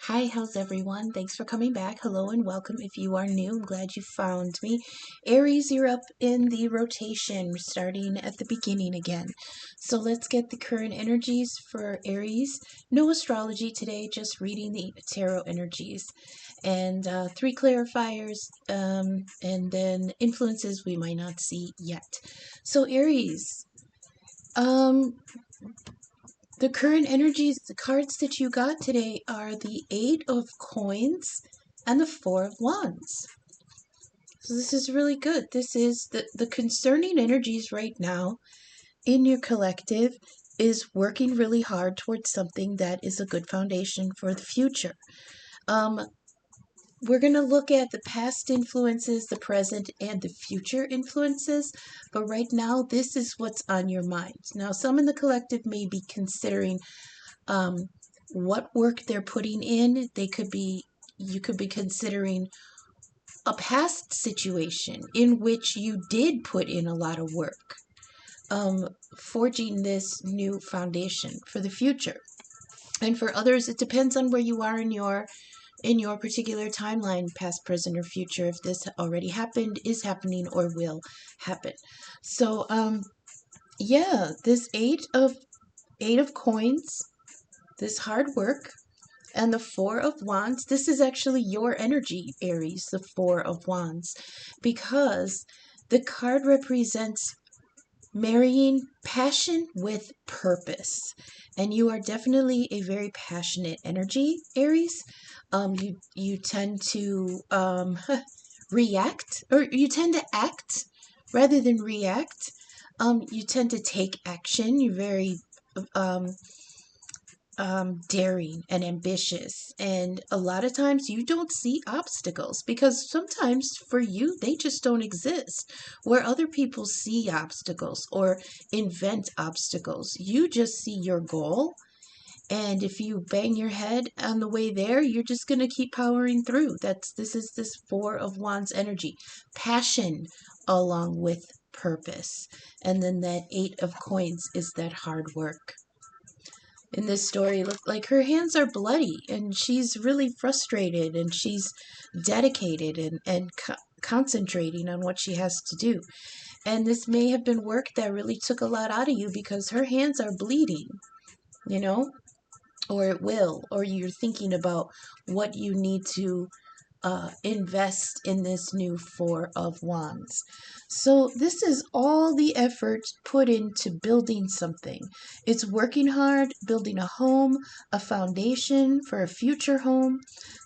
Hi, how's everyone? Thanks for coming back. Hello and welcome. If you are new, I'm glad you found me. Aries, you're up in the rotation, starting at the beginning again. So let's get the current energies for Aries. No astrology today, just reading the tarot energies. And three clarifiers, and then influences we might not see yet. So Aries, um, the current energies, the cards that you got today are the Eight of Coins and the Four of Wands. So this is really good. This is the concerning energies right now in your collective is working really hard towards something that is a good foundation for the future. We're going to look at the past influences, the present, and the future influences. But right now, this is what's on your mind. Now, some in the collective may be considering what work they're putting in. You could be considering a past situation in which you did put in a lot of work, forging this new foundation for the future. And for others, it depends on where you are in your particular timeline, past, present, or future, if this already happened, is happening, or will happen. So, yeah, this eight of coins, this hard work, and the Four of Wands, this is actually your energy, Aries, the Four of Wands, because the card represents marrying passion with purpose. And you are definitely a very passionate energy, Aries. You tend to react, or you tend to act rather than react. You tend to take action. You're very daring and ambitious. And a lot of times you don't see obstacles because sometimes for you, they just don't exist. Where other people see obstacles or invent obstacles, you just see your goal. And if you bang your head on the way there, you're just going to keep powering through. This is this Four of Wands energy, passion along with purpose. And then that Eight of Coins is that hard work. In this story, look like her hands are bloody and she's really frustrated and she's dedicated and concentrating on what she has to do. And this may have been work that really took a lot out of you because her hands are bleeding, you know, or it will, or you're thinking about what you need to invest in this new Four of Wands. So this is all the effort put into building something. It's working hard, building a home, a foundation for a future home,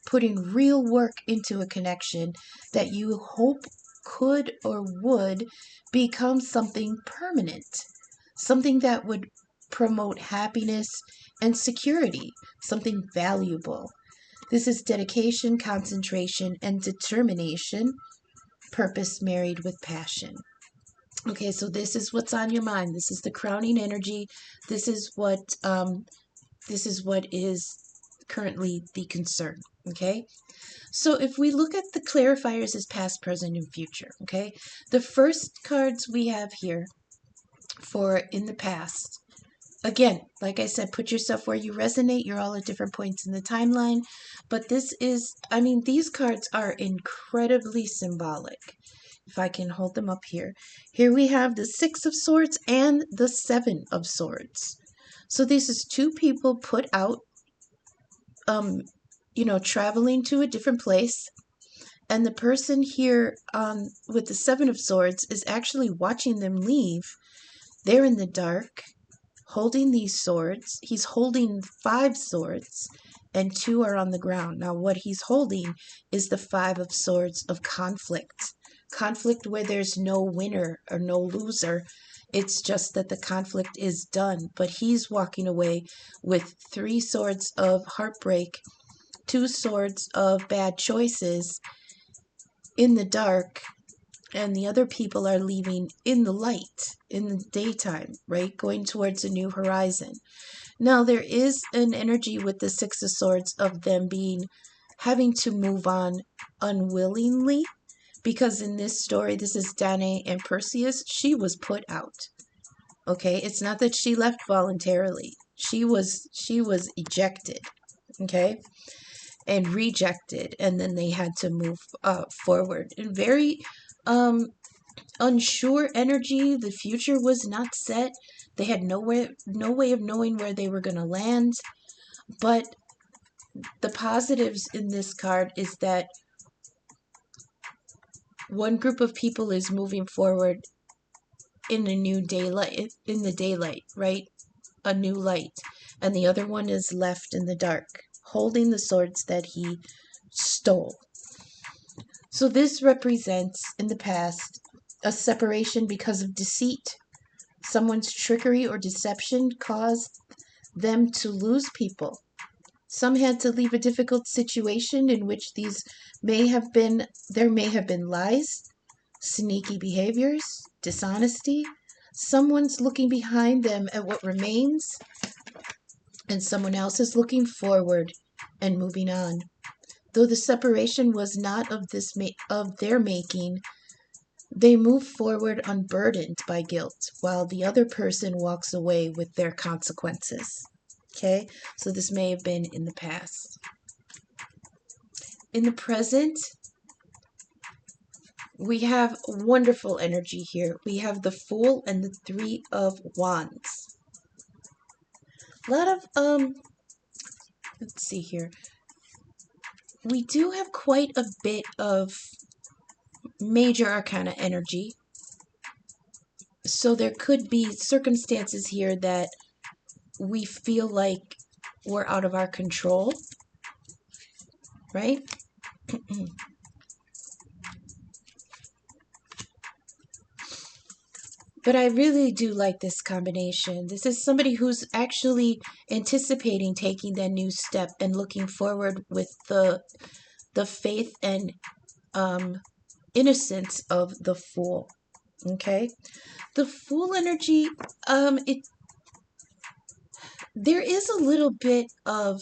putting real work into a connection that you hope could or would become something permanent, something that would promote happiness and security, something valuable. This is dedication, concentration, and determination, purpose married with passion. Okay, so this is what's on your mind. This is the crowning energy. This is what is currently the concern. Okay, so if we look at the clarifiers as past, present, and future. Okay, the first cards we have here for in the past. Again, like I said, put yourself where you resonate. You're all at different points in the timeline. But this is, I mean, these cards are incredibly symbolic. If I can hold them up here. Here we have the Six of Swords and the Seven of Swords. So this is two people put out, traveling to a different place. And the person here with the Seven of Swords is actually watching them leave. They're in the dark, holding these swords. He's holding 5 swords and 2 are on the ground. Now what he's holding is the 5 of swords of conflict. Conflict where there's no winner or no loser. It's just that the conflict is done. But he's walking away with 3 swords of heartbreak, 2 swords of bad choices in the dark, and the other people are leaving in the light, in the daytime, right? Going towards a new horizon. Now, there is an energy with the Six of Swords of them having to move on unwillingly, because in this story, this is Danae and Perseus. She was put out. Okay, it's not that she left voluntarily. She was ejected. Okay, and rejected, and then they had to move forward. And very unsure energy. The future was not set. They had no way of knowing where they were going to land. But the positives in this card is that one group of people is moving forward in a new daylight, in the daylight, right? A new light. And the other one is left in the dark, holding the swords that he stole. So this represents, in the past, a separation because of deceit. Someone's trickery or deception caused them to lose people. Some had to leave a difficult situation in which there may have been lies, sneaky behaviors, dishonesty. Someone's looking behind them at what remains, and someone else is looking forward and moving on. Though the separation was not of their making, they move forward unburdened by guilt, while the other person walks away with their consequences. Okay, so this may have been in the past. In the present, we have wonderful energy here. We have the Fool and the Three of Wands. A lot of, let's see here. We do have quite a bit of major arcana energy. So there could be circumstances here that we feel like we're out of our control, right? But I really do like this combination. This is somebody who's actually anticipating taking that new step and looking forward with the faith and innocence of the Fool. Okay? The Fool energy, there is a little bit of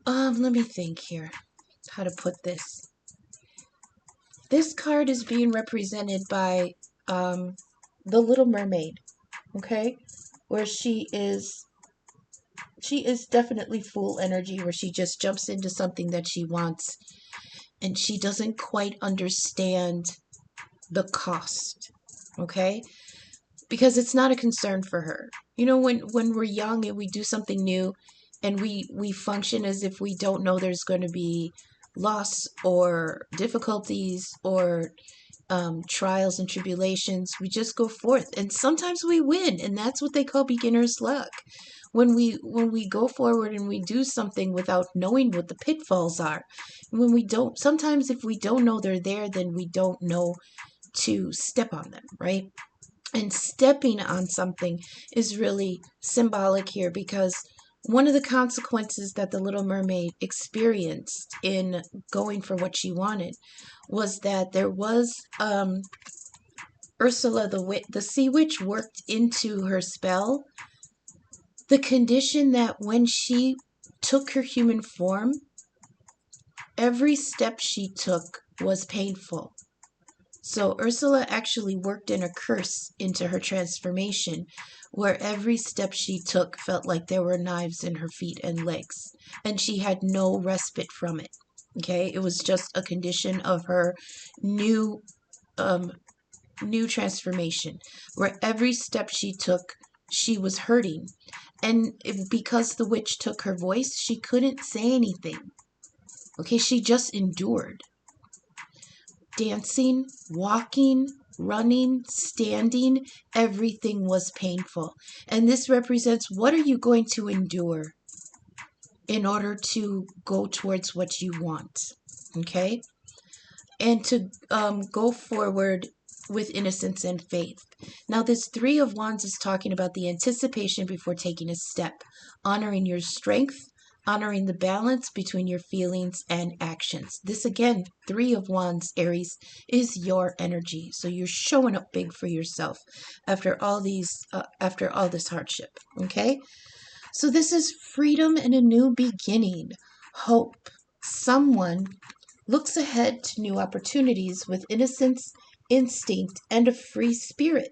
let me think here how to put this. This card is being represented by the Little Mermaid, okay? Where she is definitely Fool energy, where she just jumps into something that she wants and she doesn't quite understand the cost, okay? Because it's not a concern for her. You know, when we're young and we do something new and we function as if we don't know there's going to be loss or difficulties or trials and tribulations, we just go forth, and sometimes we win, and that's what they call beginner's luck. When we go forward and we do something without knowing what the pitfalls are, when we don't, sometimes if we don't know they're there, then we don't know to step on them, right? And stepping on something is really symbolic here, because one of the consequences that the Little Mermaid experienced in going for what she wanted was that there was Ursula the sea witch worked into her spell the condition that when she took her human form, every step she took was painful. So Ursula actually worked in a curse into her transformation, where every step she took felt like there were knives in her feet and legs, and she had no respite from it. Okay, it was just a condition of her new transformation, where every step she took, she was hurting. And because the witch took her voice, she couldn't say anything. Okay, she just endured. Dancing, walking, running, standing, everything was painful. And this represents, what are you going to endure in order to go towards what you want? Okay? And to go forward with innocence and faith. Now, this Three of Wands is talking about the anticipation before taking a step, honoring your strength, honoring the balance between your feelings and actions. This, again, Three of Wands, Aries, is your energy. So you're showing up big for yourself after all this hardship. Okay? So this is freedom and a new beginning, hope. Someone looks ahead to new opportunities with innocence, instinct, and a free spirit.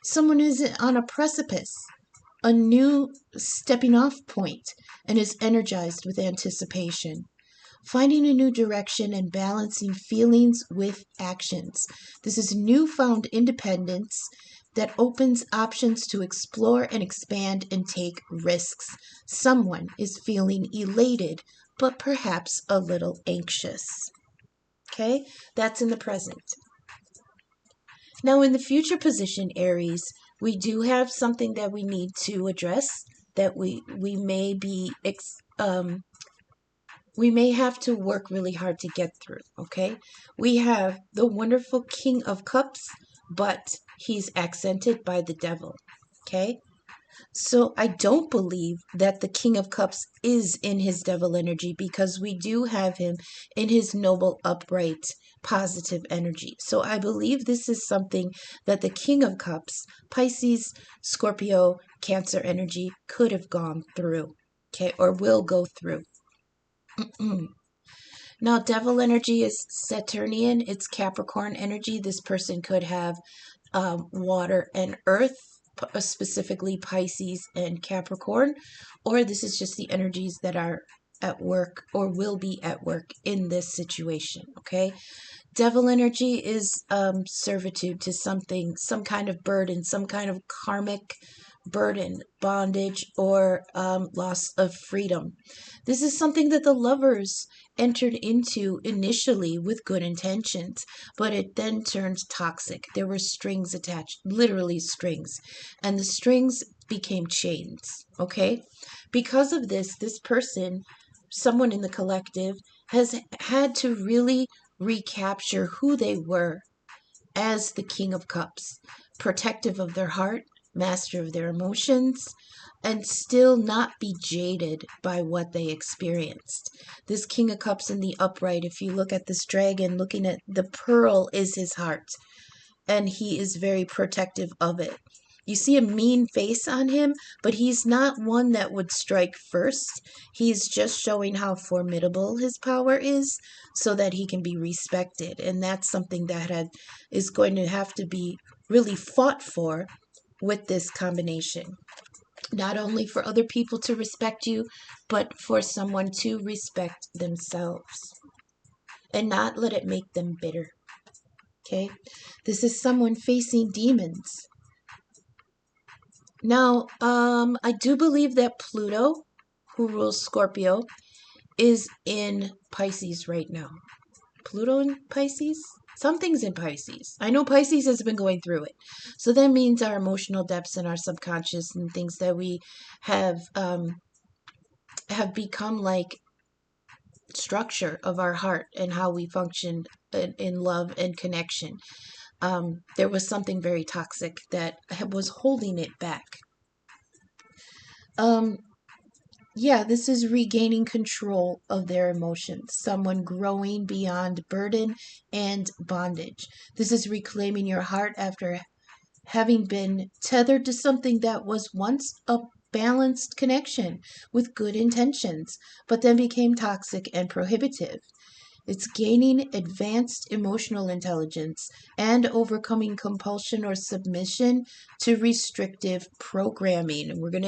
Someone is on a precipice a new stepping off point and is energized with anticipation. Finding a new direction and balancing feelings with actions. This is newfound independence that opens options to explore and expand and take risks. Someone is feeling elated, but perhaps a little anxious. Okay, that's in the present. Now, in the future position, Aries, we do have something that we need to address that we may be we may have to work really hard to get through, okay? We have the wonderful King of Cups, but he's accented by the devil, okay? So I don't believe that the King of Cups is in his devil energy because we do have him in his noble, upright, positive energy. So I believe this is something that the King of Cups, Pisces, Scorpio, Cancer energy could have gone through, okay, or will go through. Now, devil energy is Saturnian, it's Capricorn energy. This person could have water and earth, specifically Pisces and Capricorn, or this is just the energies that are at work or will be at work in this situation, okay? Devil energy is servitude to something, some kind of burden, some kind of karmic burden, bondage, or loss of freedom. This is something that the lovers entered into initially with good intentions, but it then turned toxic. There were strings attached, literally strings, and the strings became chains, okay? Because of this, this person, someone in the collective, has had to really recapture who they were as the King of Cups, protective of their heart, master of their emotions, and still not be jaded by what they experienced. This King of Cups in the upright, if you look at this dragon, looking at the pearl is his heart, and he is very protective of it. You see a mean face on him, but he's not one that would strike first. He's just showing how formidable his power is so that he can be respected. And that's something that is going to have to be really fought for with this combination. Not only for other people to respect you, but for someone to respect themselves and not let it make them bitter. Okay? This is someone facing demons. Now, I do believe that Pluto, who rules Scorpio, is in Pisces right now. Pluto in Pisces? Something's in Pisces. I know Pisces has been going through it. So that means our emotional depths and our subconscious and things that we have become like structure of our heart and how we function in love and connection. There was something very toxic that was holding it back. Yeah, this is regaining control of their emotions. Someone growing beyond burden and bondage. This is reclaiming your heart after having been tethered to something that was once a balanced connection with good intentions, but then became toxic and prohibitive. It's gaining advanced emotional intelligence and overcoming compulsion or submission to restrictive programming. And we're going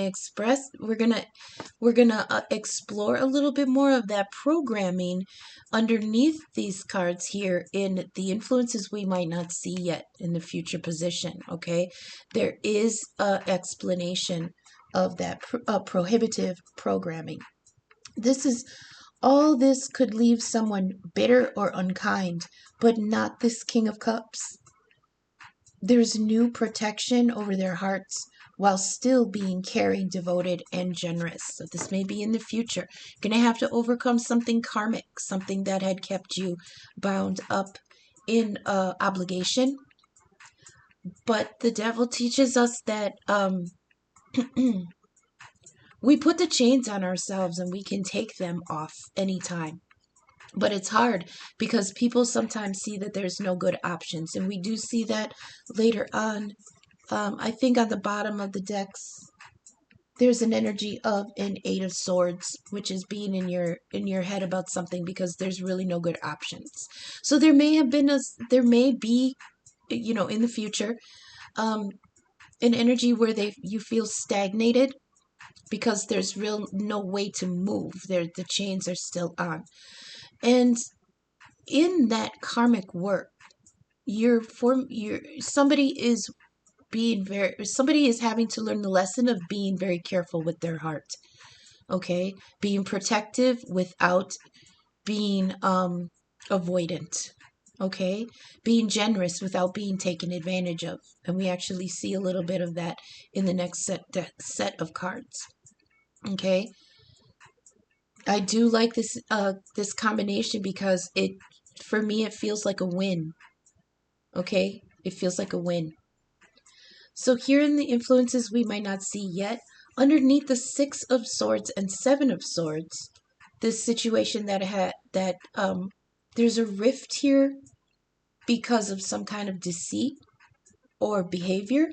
to explore a little bit more of that programming underneath these cards here in the influences we might not see yet in the future position, okay? There is an explanation of that prohibitive programming. All this could leave someone bitter or unkind, but not this King of Cups. There's new protection over their hearts while still being caring, devoted, and generous. So this may be in the future. You're going to have to overcome something karmic, something that had kept you bound up in obligation. But the devil teaches us that we put the chains on ourselves and we can take them off anytime. But it's hard because people sometimes see that there's no good options. And we do see that later on. I think on the bottom of the decks, there's an energy of an Eight of Swords, which is being in your head about something because there's really no good options. So there may be, in the future, an energy where you feel stagnated because there's no way to move. The chains are still on. And in that karmic work, somebody is having to learn the lesson of being very careful with their heart. Okay? Being protective without being avoidant. Okay? Being generous without being taken advantage of. And we actually see a little bit of that in the next set of cards. Okay? I do like this combination because for me it feels like a win. Okay? It feels like a win. So here in the influences we might not see yet, underneath the 6 of Swords and 7 of Swords, this situation there's a rift here because of some kind of deceit or behavior.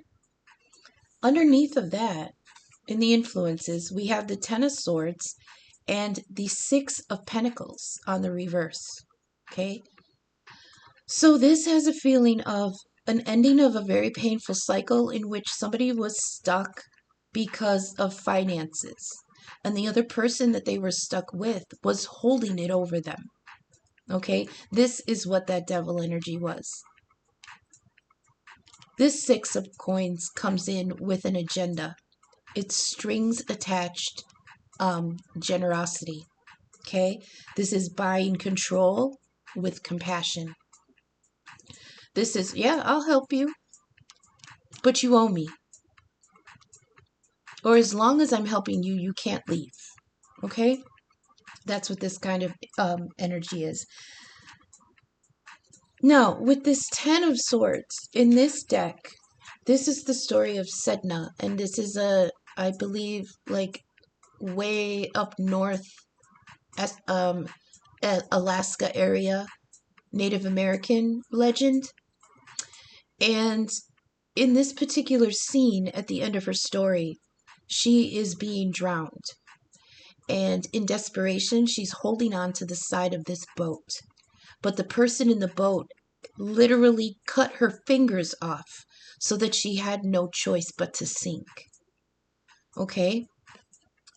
Underneath of that, in the influences, we have the 10 of Swords and the 6 of Pentacles on the reverse. Okay? So this has a feeling of an ending of a very painful cycle in which somebody was stuck because of finances. And the other person that they were stuck with was holding it over them. Okay? This is what that devil energy was. This 6 of coins comes in with an agenda. It's strings attached generosity. Okay? This is buying control with compassion. This is, yeah, I'll help you, but you owe me. Or as long as I'm helping you, you can't leave. Okay? That's what this kind of energy is. Now, with this 10 of Swords, in this deck, this is the story of Sedna, and this is I believe, like, way up north, Alaska area, Native American legend. And in this particular scene, at the end of her story, she is being drowned. And in desperation, she's holding on to the side of this boat. But the person in the boat literally cut her fingers off so that she had no choice but to sink. Okay?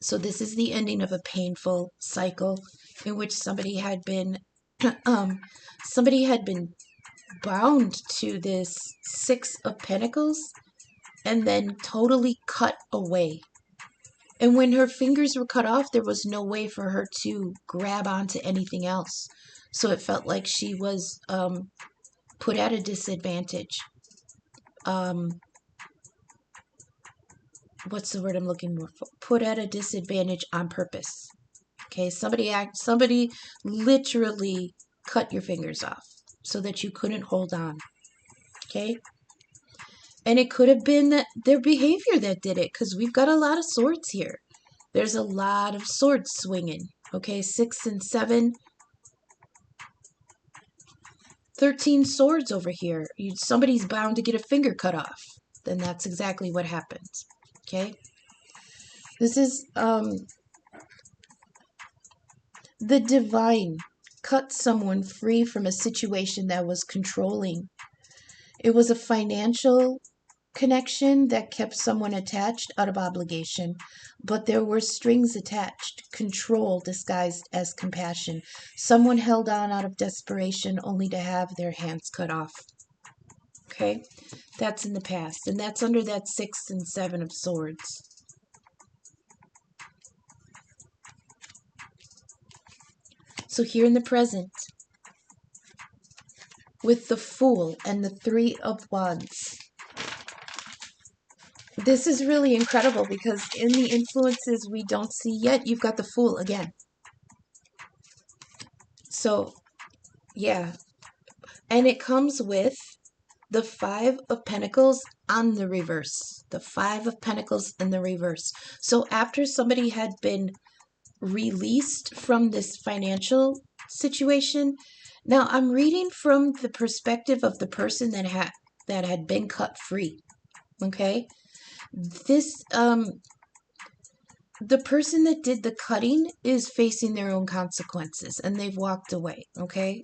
So this is the ending of a painful cycle in which somebody had been bound to this 6 of Pentacles and then totally cut away. And when her fingers were cut off, there was no way for her to grab onto anything else. So it felt like she was put at a disadvantage. What's the word I'm looking for? Put at a disadvantage on purpose. Okay, somebody literally cut your fingers off so that you couldn't hold on. Okay? And it could have been their behavior that did it, because we've got a lot of swords here. There's a lot of swords swinging. Okay, 6 and 7. 13 swords over here. Somebody's bound to get a finger cut off. Then that's exactly what happens. Okay? This is the divine cut someone free from a situation that was controlling. It was a financial connection that kept someone attached out of obligation, but there were strings attached, control disguised as compassion. Someone held on out of desperation only to have their hands cut off. Okay? That's in the past, and that's under that 6 and 7 of Swords. So here in the present, with the Fool and the 3 of Wands, this is really incredible because in the influences we don't see yet, you've got the Fool again. So, yeah. And it comes with the 5 of Pentacles on the reverse. The 5 of Pentacles in the reverse. So after somebody had been released from this financial situation, now I'm reading from the perspective of the person that had been cut free. Okay? This the person that did the cutting is facing their own consequences and they've walked away. Okay?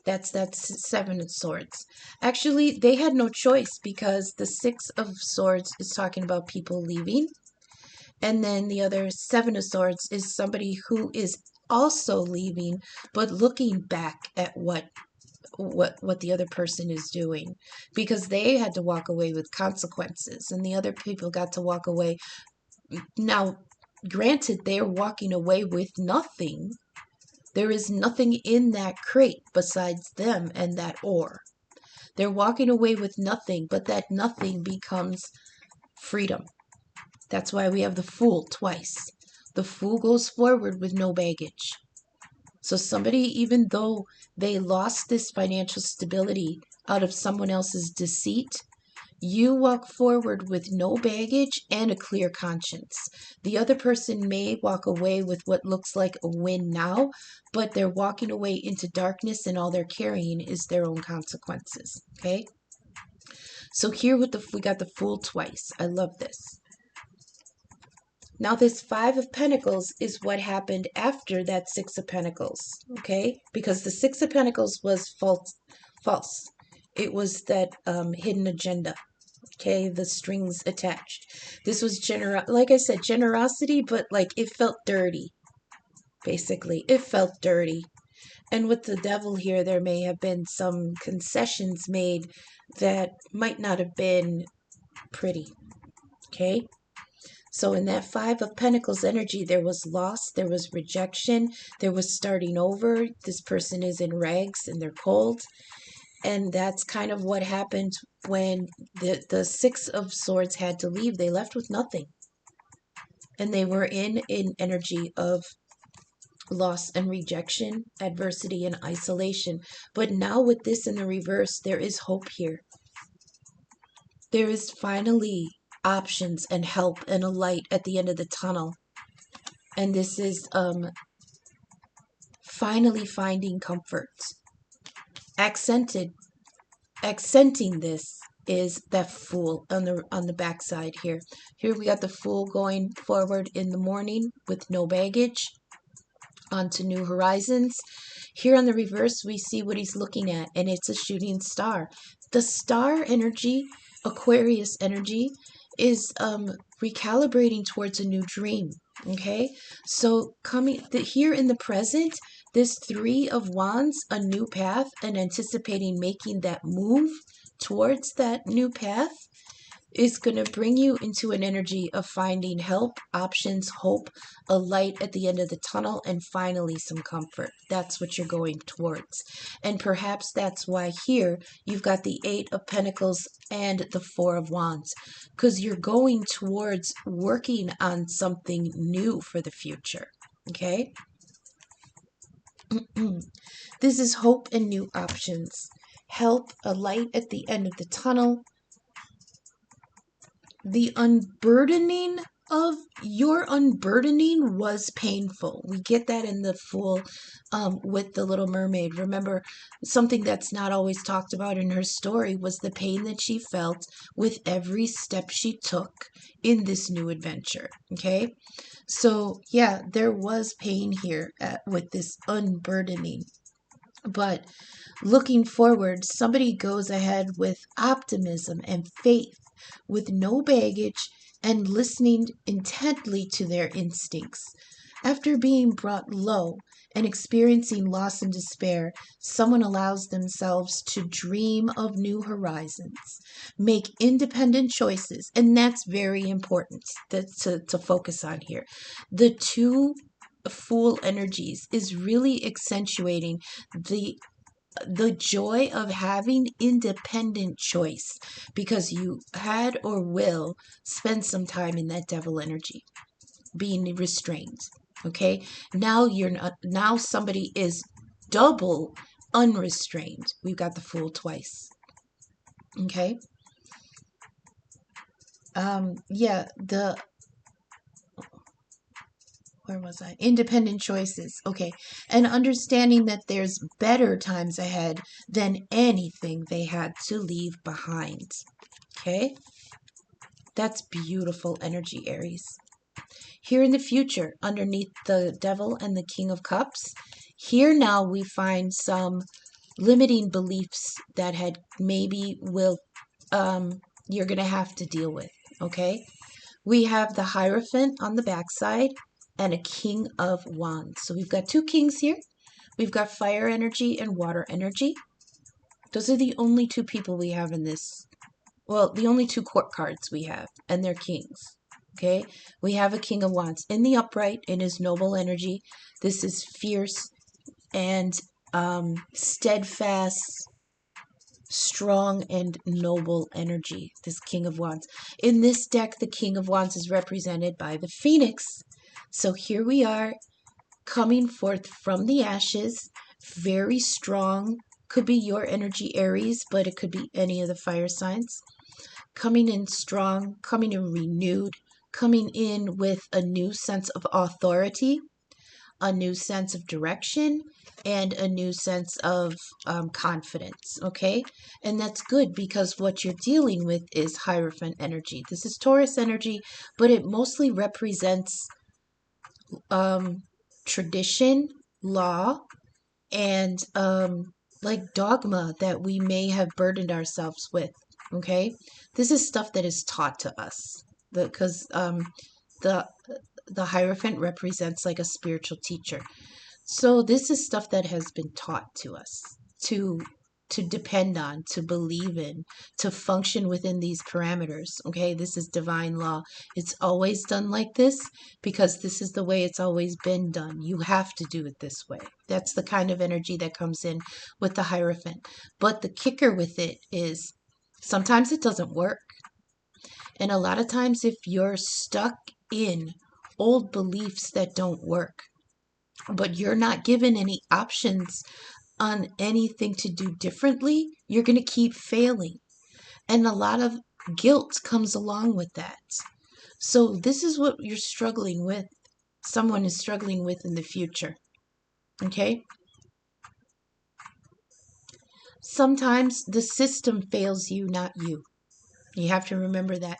That's Seven of Swords. Actually, they had no choice because the Six of Swords is talking about people leaving. And then the other Seven of Swords is somebody who is also leaving, but looking back at what the other person is doing, because they had to walk away with consequences and the other people got to walk away. Now, granted, they're walking away with nothing. There is nothing in that crate besides them and that ore. They're walking away with nothing, but that nothing becomes freedom. That's why we have the Fool twice. The Fool goes forward with no baggage. So somebody, even though they lost this financial stability out of someone else's deceit, you walk forward with no baggage and a clear conscience. The other person may walk away with what looks like a win now, but they're walking away into darkness and all they're carrying is their own consequences. Okay? So here we got the Fool twice. I love this. Now this Five of Pentacles is what happened after that Six of Pentacles, okay? Because the Six of Pentacles was false. It was that hidden agenda, okay? The strings attached. This was like I said, generosity, but like it felt dirty, basically. It felt dirty. And with the Devil here, there may have been some concessions made that might not have been pretty, okay? So in that Five of Pentacles energy, there was loss, there was rejection, there was starting over. This person is in rags and they're cold. And that's kind of what happened when the Six of Swords had to leave. They left with nothing. And they were in an energy of loss and rejection, adversity and isolation. But now with this in the reverse, there is hope here. There is finally options and help and a light at the end of the tunnel. And this is finally finding comfort. Accenting this is that Fool on the back side here. Here we got the Fool going forward in the morning with no baggage onto new horizons. Here on the reverse, we see what he's looking at, and it's a shooting star. The star energy, Aquarius energy, is recalibrating towards a new dream. Okay, so here in the present, this Three of Wands, a new path, and anticipating making that move towards that new path, is going to bring you into an energy of finding help, options, hope, a light at the end of the tunnel, and finally some comfort. That's what you're going towards. And perhaps that's why here you've got the Eight of Pentacles and the Four of Wands, because you're going towards working on something new for the future. Okay? This is hope and new options. Help, a light at the end of the tunnel. The unburdening of your unburdening was painful. We get that in the Fool with the Little Mermaid. Remember, something that's not always talked about in her story was the pain that she felt with every step she took in this new adventure. Okay? So, yeah, there was pain here with this unburdening. But looking forward, somebody goes ahead with optimism and faith, with no baggage, and listening intently to their instincts. After being brought low and experiencing loss and despair, someone allows themselves to dream of new horizons, make independent choices, and that's very important to focus on here. The two Fool energies is really accentuating the joy of having independent choice, because you had or will spend some time in that Devil energy being restrained. Okay, now somebody is double unrestrained. We've got the Fool twice. Okay, where was I? Independent choices. Okay. And understanding that there's better times ahead than anything they had to leave behind. Okay. That's beautiful energy, Aries. Here in the future, underneath the Devil and the King of Cups, here now we find some limiting beliefs that had maybe will you're going to have to deal with, okay? We have the Hierophant on the backside and a King of Wands. So we've got two kings here. We've got fire energy and water energy. Those are the only two people we have in this. Well, the only two court cards we have, and they're kings. Okay? We have a King of Wands in the upright in his noble energy. This is fierce and steadfast, strong, and noble energy, this King of Wands. In this deck, the King of Wands is represented by the Phoenix. So here we are, coming forth from the ashes, very strong. Could be your energy, Aries, but it could be any of the fire signs. Coming in strong, coming in renewed, coming in with a new sense of authority, a new sense of direction, and a new sense of confidence, okay? And that's good because what you're dealing with is Hierophant energy. This is Taurus energy, but it mostly represents tradition, law, and like dogma that we may have burdened ourselves with, okay? This is stuff that is taught to us because the Hierophant represents like a spiritual teacher. So this is stuff that has been taught to us to depend on, to believe in, to function within these parameters. Okay, this is divine law. It's always done like this because this is the way it's always been done. You have to do it this way. That's the kind of energy that comes in with the Hierophant. But the kicker with it is sometimes it doesn't work. And a lot of times if you're stuck in old beliefs that don't work, but you're not given any options on anything to do differently, you're going to keep failing. And a lot of guilt comes along with that. So this is what you're struggling with. Someone is struggling with in the future. Okay? Sometimes the system fails you, not you. You have to remember that.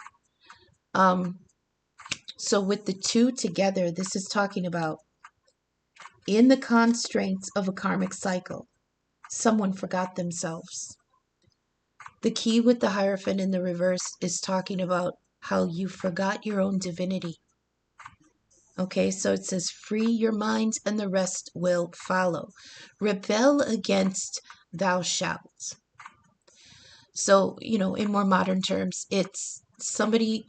So with the two together, this is talking about in the constraints of a karmic cycle, someone forgot themselves. The key with the Hierophant in the reverse is talking about how you forgot your own divinity. Okay, so it says, free your mind and the rest will follow. Rebel against thou shalt. So, in more modern terms, it's somebody,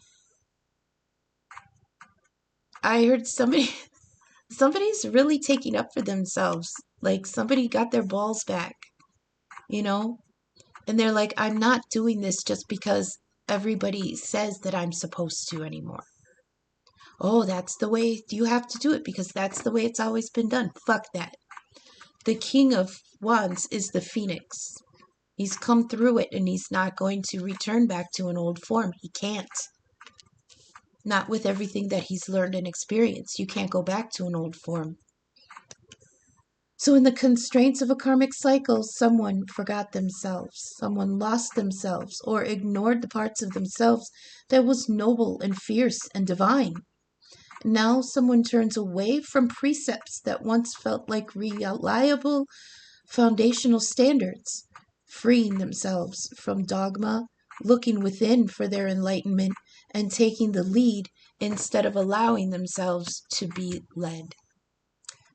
I heard somebody's really taking up for themselves. Like somebody got their balls back, and they're like, I'm not doing this just because everybody says that I'm supposed to anymore. Oh, that's the way you have to do it because that's the way it's always been done. Fuck that. The King of Wands is the Phoenix. He's come through it and he's not going to return back to an old form. He can't. Not with everything that he's learned and experienced. You can't go back to an old form. So in the constraints of a karmic cycle, someone forgot themselves, someone lost themselves, or ignored the parts of themselves that was noble and fierce and divine. Now someone turns away from precepts that once felt like reliable foundational standards, freeing themselves from dogma, looking within for their enlightenment, and taking the lead instead of allowing themselves to be led.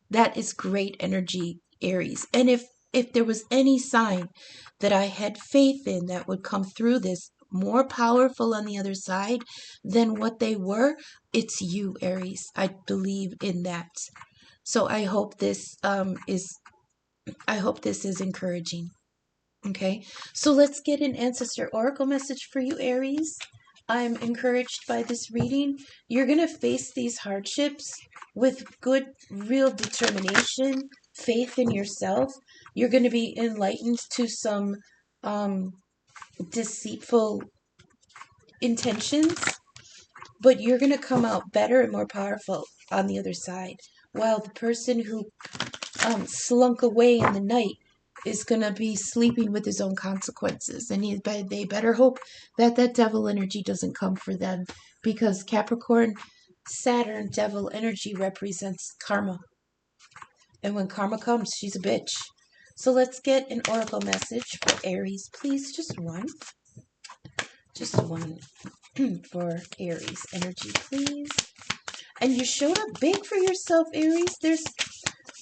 That is great energy, Aries. And if there was any sign that I had faith in that would come through this more powerful on the other side than what they were, it's you, Aries. I believe in that. So I hope this is encouraging. Okay, so let's get an ancestor oracle message for you, Aries. I'm encouraged by this reading. You're going to face these hardships with good, real determination, faith in yourself. You're going to be enlightened to some deceitful intentions, but you're going to come out better and more powerful on the other side. While the person who slunk away in the night is going to be sleeping with his own consequences. And they better hope that devil energy doesn't come for them, because Capricorn, Saturn, devil energy represents karma. And when karma comes, she's a bitch. So let's get an oracle message for Aries, please. Just one. Just one for Aries energy, please. And you showed up big for yourself, Aries. There's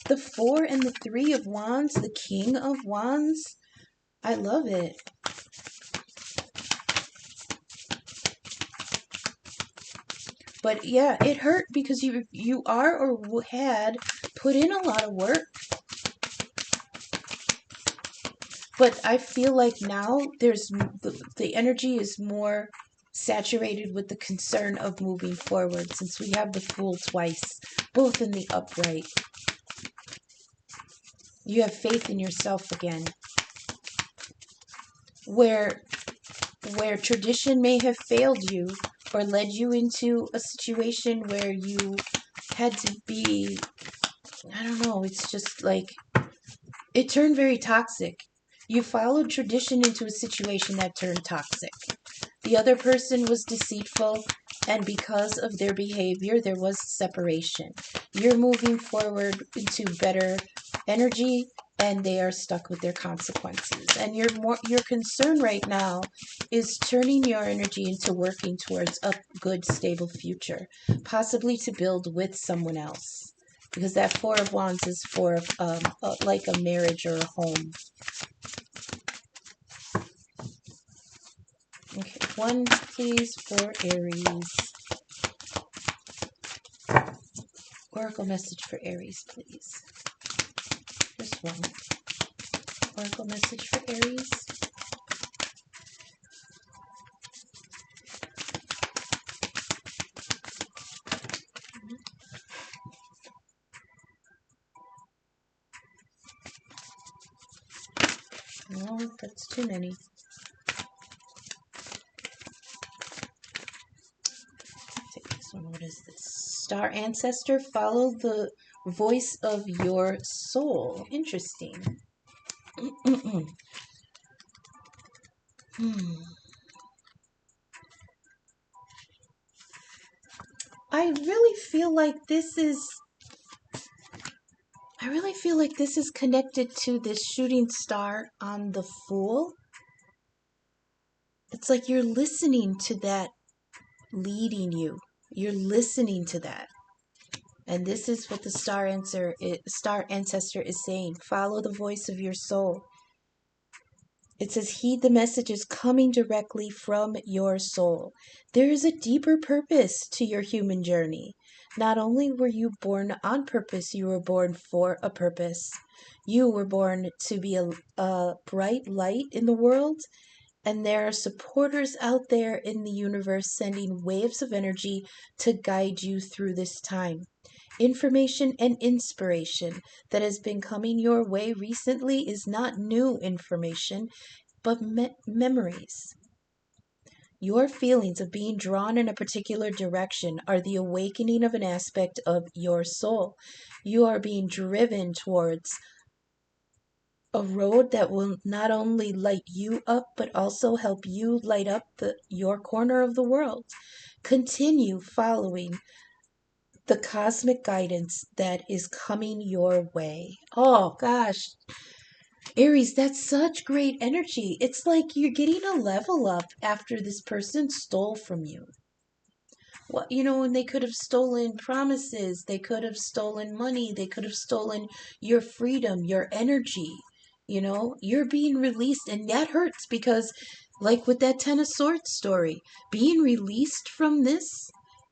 the 4 and the 3 of Wands, the King of Wands. I love it. But yeah, it hurt because you are or had put in a lot of work. But I feel like now the energy is more saturated with the concern of moving forward, since we have the Fool twice, both in the upright. You have faith in yourself again. Where tradition may have failed you or led you into a situation where you had to be, I don't know, it's just like, it turned very toxic. You followed tradition into a situation that turned toxic. The other person was deceitful, and because of their behavior, there was separation. You're moving forward into better energy, and they are stuck with their consequences. And your concern right now is turning your energy into working towards a good, stable future, possibly to build with someone else. Because that 4 of Wands is for like a marriage or a home. Okay, 1 please for Aries. Oracle message for Aries, please. Just 1. Oracle message for Aries. No, that's too many. Take this one. What is this? Star Ancestor, follow the voice of your soul. Interesting. I really feel like this is connected to this shooting star on the Fool. It's like you're listening to that leading you. You're listening to that. And this is what the Star Ancestor is saying. Follow the voice of your soul. It says, heed the messages coming directly from your soul. There is a deeper purpose to your human journey. Not only were you born on purpose, you were born for a purpose. You were born to be a bright light in the world. And there are supporters out there in the universe sending waves of energy to guide you through this time. Information and inspiration that has been coming your way recently is not new information, but memories. Your feelings of being drawn in a particular direction are the awakening of an aspect of your soul. You are being driven towards a road that will not only light you up, but also help you light up your corner of the world. Continue following the cosmic guidance that is coming your way. Oh gosh, Aries, that's such great energy. It's like you're getting a level up after this person stole from you. Well, and they could have stolen promises, they could have stolen money, they could have stolen your freedom, your energy. You're being released, and that hurts because, like with that 10 of Swords story, being released from this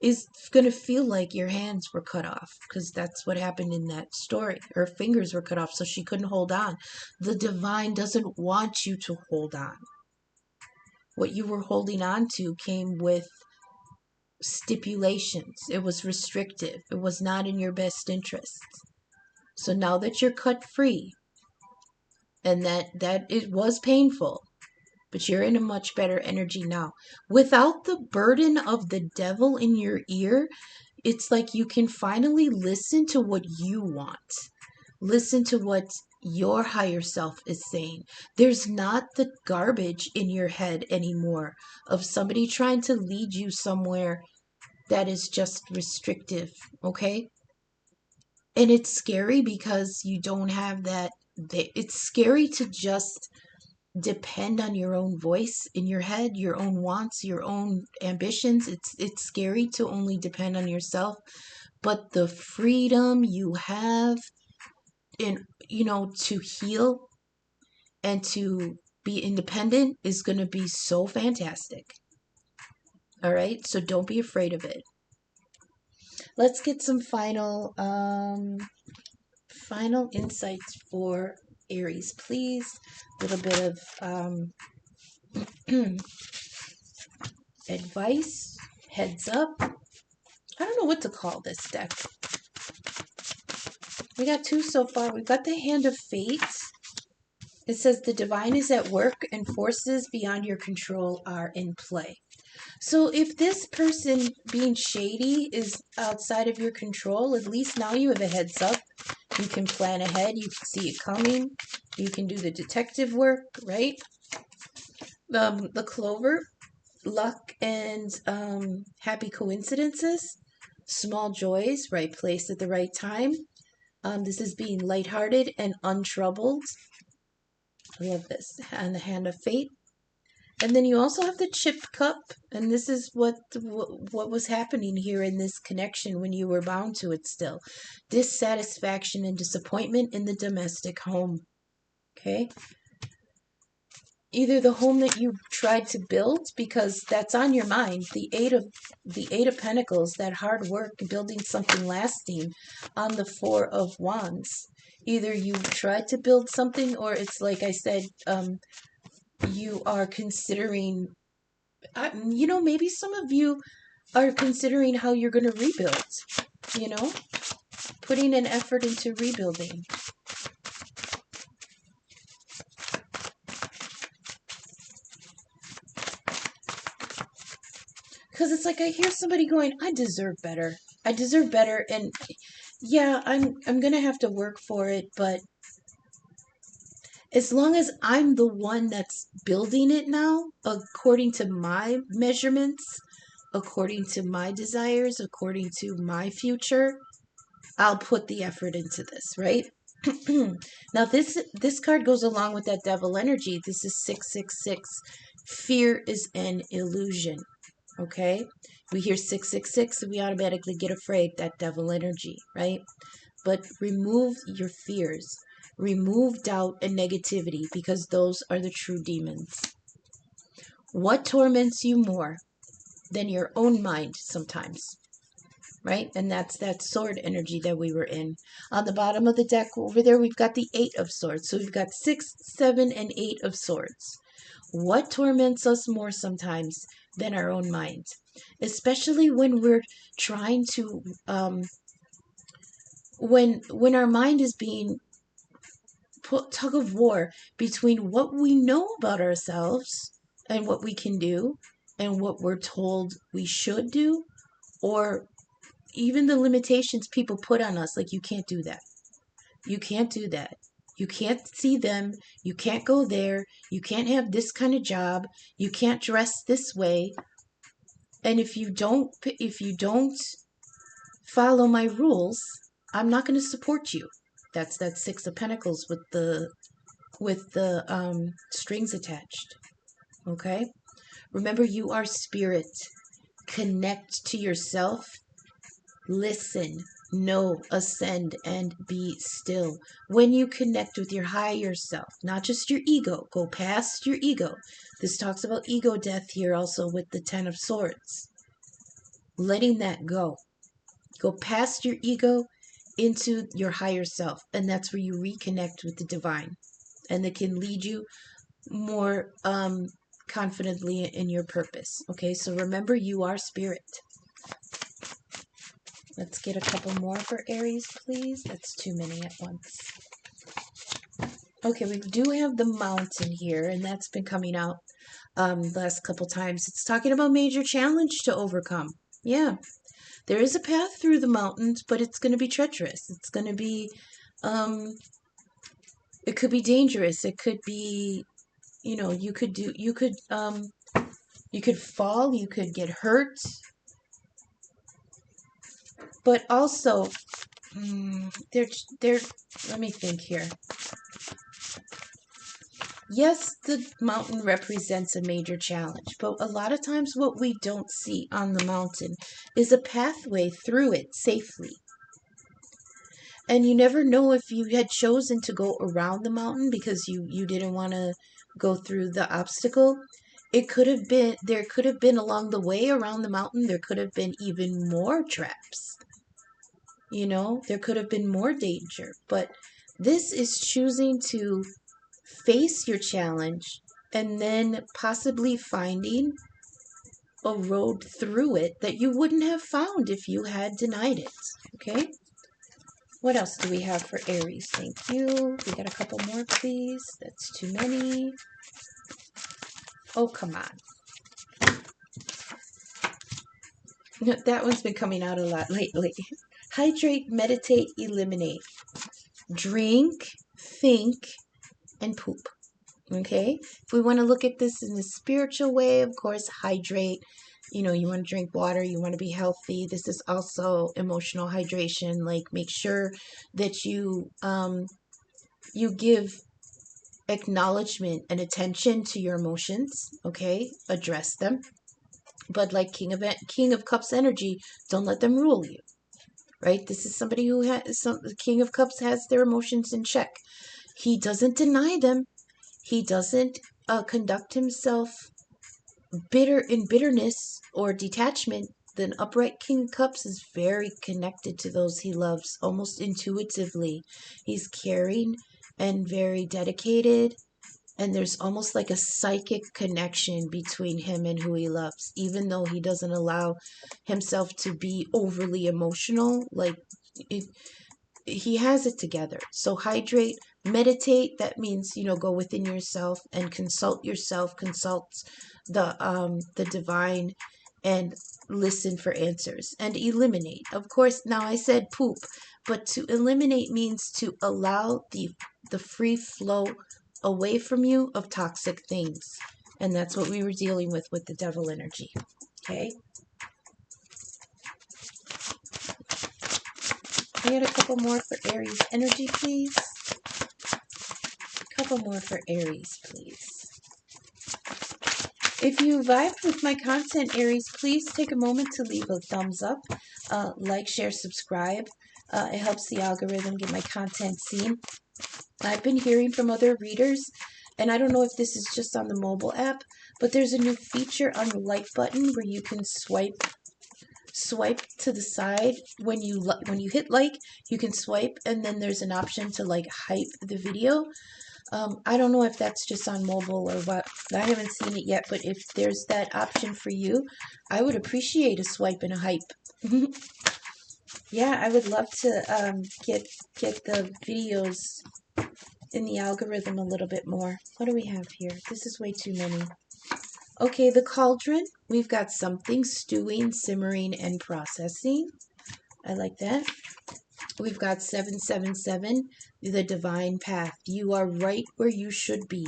is going to feel like your hands were cut off, because that's what happened in that story. Her fingers were cut off, so she couldn't hold on. The divine doesn't want you to hold on. What you were holding on to came with stipulations. It was restrictive. It was not in your best interests. So now that you're cut free, and that it was painful, but you're in a much better energy now. Without the burden of the devil in your ear, it's like you can finally listen to what you want. Listen to what your higher self is saying. There's not the garbage in your head anymore of somebody trying to lead you somewhere that is just restrictive, okay? And it's scary because you don't have it's scary to just depend on your own voice in your head, your own wants, your own ambitions. It's scary to only depend on yourself, but the freedom you have in, to heal and to be independent is going to be so fantastic. All right, so don't be afraid of it. Let's get some final insights for Aries, please. A little bit of advice, heads up. I don't know what to call this deck. We got two so far. We've got the Hand of Fate. It says the divine is at work and forces beyond your control are in play. So if this person being shady is outside of your control, at least now you have a heads up. You can plan ahead. You can see it coming. You can do the detective work, right? The clover, luck and happy coincidences, small joys, right place at the right time. This is being lighthearted and untroubled. I love this. And the Hand of Fate. And then you also have the chipped cup, and this is what was happening here in this connection when you were bound to it still. Dissatisfaction and disappointment in the domestic home. Okay? Either the home that you tried to build, because that's on your mind, the eight of Pentacles, that hard work building something lasting, on the Four of Wands. Either you tried to build something, or it's like I said, you are considering, maybe some of you are considering how you're going to rebuild, putting an effort into rebuilding. Because it's like I hear somebody going, I deserve better. I deserve better. And yeah, I'm going to have to work for it, but as long as I'm the one that's building it now, according to my measurements, according to my desires, according to my future, I'll put the effort into this, right? Now this card goes along with that devil energy. This is 666. Fear is an illusion. Okay? We hear 666 and we automatically get afraid, that devil energy, right? But remove your fears. Remove doubt and negativity, because those are the true demons. What torments you more than your own mind sometimes? Right? And that's that sword energy that we were in. On the bottom of the deck over there, we've got the 8 of Swords. So we've got 6, 7, and 8 of Swords. What torments us more sometimes than our own minds? Especially when we're trying to, when our mind is being put tug of war between what we know about ourselves and what we can do and what we're told we should do, or even the limitations people put on us, like you can't do that. You can't do that. You can't see them. You can't go there. You can't have this kind of job. You can't dress this way. And if you don't follow my rules, I'm not going to support you. That's that 6 of Pentacles with the strings attached. Okay? Remember, you are spirit. Connect to yourself. Listen, know, ascend, and be still. When you connect with your higher self, not just your ego, go past your ego. This talks about ego death here also with the 10 of Swords. Letting that go. Go past your ego into your higher self, and that's where you reconnect with the divine, and that can lead you more confidently in your purpose. Okay, so remember, you are spirit. Let's get a couple more for Aries, please. That's too many at once. Okay, we do have the Mountain here, and that's been coming out the last couple times. It's talking about major challenge to overcome. Yeah, there is a path through the mountains, but it's going to be treacherous. It's going to be, it could be dangerous. It could be, you could fall, you could get hurt. But also, let me think here. Yes, the mountain represents a major challenge, but a lot of times what we don't see on the mountain is a pathway through it safely. And you never know if you had chosen to go around the mountain because you didn't want to go through the obstacle. It could have been, there could have been along the way around the mountain, there could have been even more traps. You know, there could have been more danger. But this is choosing to face your challenge and then possibly finding a road through it that you wouldn't have found if you had denied it. Okay? What else do we have for Aries? Thank you. We got a couple more, please. That's too many. Oh, come on. That one's been coming out a lot lately. Hydrate, meditate, eliminate. Drink, think, and poop. Okay? If we want to look at this in a spiritual way, of course, hydrate. You know, you want to drink water, you want to be healthy. This is also emotional hydration. Like, make sure that you give acknowledgement and attention to your emotions. Okay? Address them. But like King of Cups energy, don't let them rule you. Right? This is somebody who has the King of Cups has their emotions in check. He doesn't deny them. He doesn't conduct himself bitterness or detachment. The upright King of Cups is very connected to those he loves, almost intuitively. He's caring and very dedicated, and there's almost like a psychic connection between him and who he loves, even though he doesn't allow himself to be overly emotional. Like, he has it together. So hydrate, meditate. That means, you know, go within yourself and consult yourself, consult the divine, and listen for answers. And eliminate. Of course, now I said poop, but to eliminate means to allow the free flow away from you of toxic things. And that's what we were dealing with the devil energy. Okay? Can I get a couple more for Aries energy, please? A couple more for Aries, please. If you vibed with my content, Aries, please take a moment to leave a thumbs up, like, share, subscribe. It helps the algorithm get my content seen. I've been hearing from other readers, and I don't know if this is just on the mobile app, but there's a new feature on the like button where you can swipe to the side. When you hit like, you can swipe, and then there's an option to like hype the video. I don't know if that's just on mobile or what. I haven't seen it yet, but if there's that option for you, I would appreciate a swipe and a hype. Yeah, I would love to get the videos in the algorithm a little bit more. What do we have here? This is way too many. Okay, the cauldron. We've got something stewing, simmering, and processing. I like that. We've got 777, the divine path. You are right where you should be,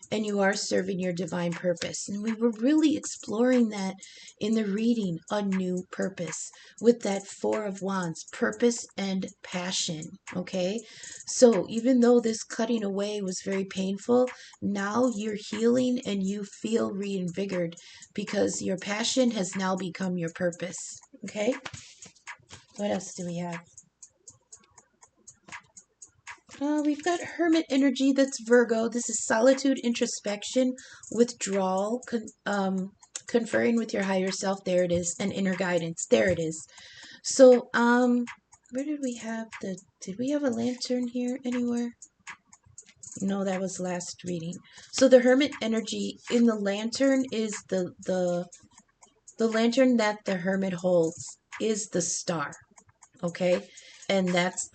and you are serving your divine purpose. And we were really exploring that in the reading, a new purpose, with that Four of Wands, purpose and passion. Okay, so even though this cutting away was very painful, now you're healing and you feel reinvigorated because your passion has now become your purpose. Okay, what else do we have? We've got Hermit energy, that's Virgo. This is solitude, introspection, withdrawal, conferring with your higher self. There it is. And inner guidance. There it is. So, where did we have did we have a lantern here anywhere? No, that was last reading. So the Hermit energy in the lantern is the lantern that the Hermit holds is the star. Okay? And that's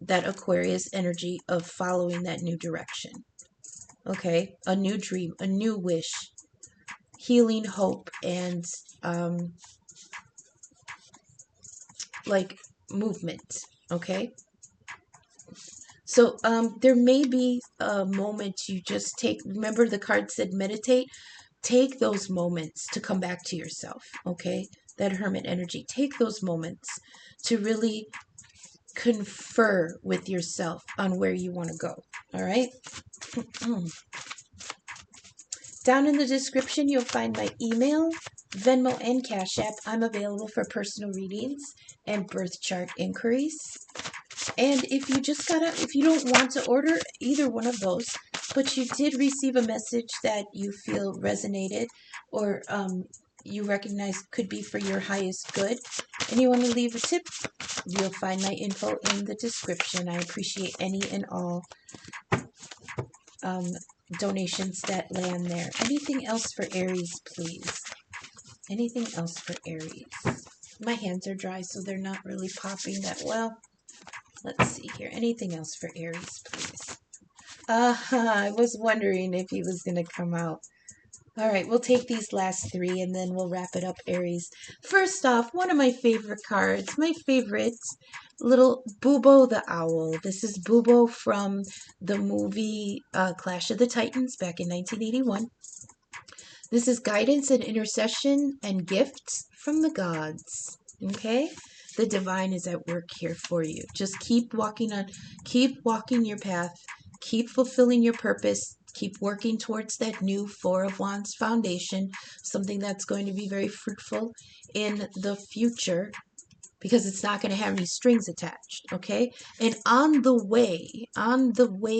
that Aquarius energy of following that new direction. Okay, a new dream, a new wish, healing, hope, and like movement. Okay, so there may be a moment you just take. Remember, the card said meditate. Take those moments to come back to yourself. Okay, that Hermit energy. Take those moments to really confer with yourself on where you want to go. All right. Down in the description, you'll find my email, Venmo, and Cash App. I'm available for personal readings and birth chart inquiries. And if you don't want to order either one of those, but you did receive a message that you feel resonated or you recognize could be for your highest good, and you want to leave a tip, you'll find my info in the description. I appreciate any and all donations that land there. Anything else for Aries, please? Anything else for Aries? My hands are dry, so they're not really popping that well. Let's see here. Anything else for Aries, please? I was wondering if he was going to come out. All right, we'll take these last three and then we'll wrap it up, Aries. First off, one of my favorite cards, my favorite, little Bubo the Owl. This is Bubo from the movie Clash of the Titans back in 1981. This is guidance and intercession and gifts from the gods. Okay? The divine is at work here for you. Just keep walking your path, keep fulfilling your purpose, keep working towards that new Four of Wands foundation, something that's going to be very fruitful in the future, because it's not going to have any strings attached, okay? And on the way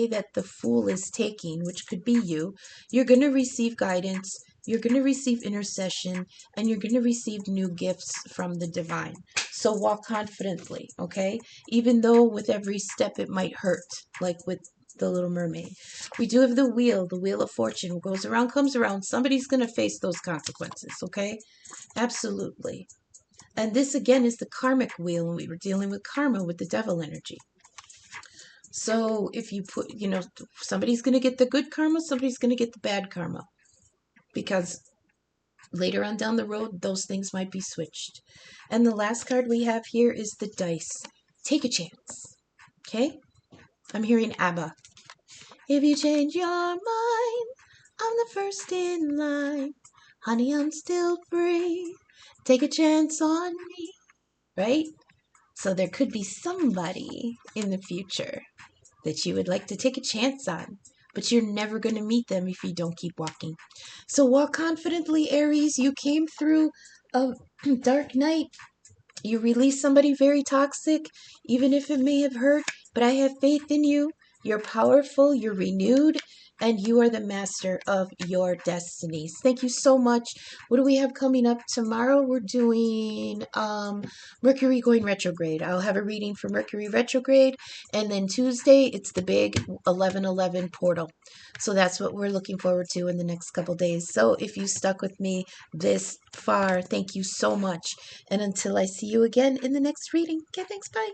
that the Fool is taking, which could be you, you're going to receive guidance, you're going to receive intercession, and you're going to receive new gifts from the divine. So walk confidently, okay? Even though with every step it might hurt, like with the Little Mermaid. We do have the Wheel of Fortune. What goes around comes around. Somebody's going to face those consequences, okay? Absolutely. And this again is the karmic wheel, and we were dealing with karma with the devil energy. So if you put, somebody's going to get the good karma, somebody's going to get the bad karma. Because later on down the road, those things might be switched. And the last card we have here is the dice. Take a chance. Okay? I'm hearing ABBA. If you change your mind, I'm the first in line. Honey, I'm still free. Take a chance on me. Right? So there could be somebody in the future that you would like to take a chance on, but you're never going to meet them if you don't keep walking. So walk confidently, Aries. You came through a dark night. You released somebody very toxic, even if it may have hurt, but I have faith in you. You're powerful, you're renewed, and you are the master of your destinies. Thank you so much. What do we have coming up tomorrow? We're doing Mercury going retrograde. I'll have a reading for Mercury retrograde, and then Tuesday it's the big 11/11 portal. So that's what we're looking forward to in the next couple days. So if you stuck with me this far, thank you so much. And until I see you again in the next reading, okay, thanks, bye.